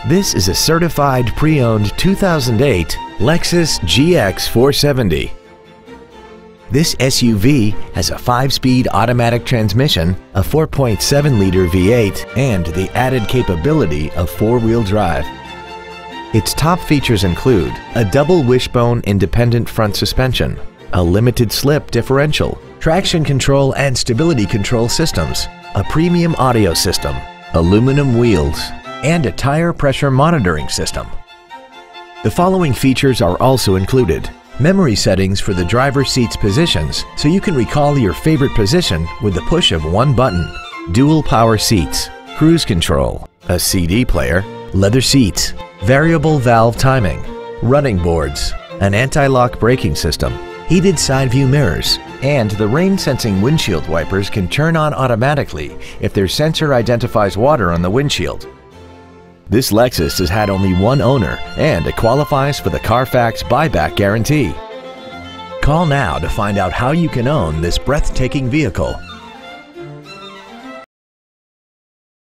This is a certified pre-owned 2008 Lexus GX 470. This SUV has a 5-speed automatic transmission, a 4.7-liter V8, and the added capability of 4-wheel drive. Its top features include a double wishbone independent front suspension, a limited slip differential, traction control and stability control systems, a premium audio system, aluminum wheels, and a tire pressure monitoring system. The following features are also included: memory settings for the driver's seat's positions so you can recall your favorite position with the push of one button, dual power seats, cruise control, a CD player, leather seats, variable valve timing, running boards, an anti-lock braking system, heated side view mirrors, and the rain-sensing windshield wipers can turn on automatically if their sensor identifies water on the windshield. This Lexus has had only one owner and it qualifies for the Carfax buyback guarantee. Call now to find out how you can own this breathtaking vehicle.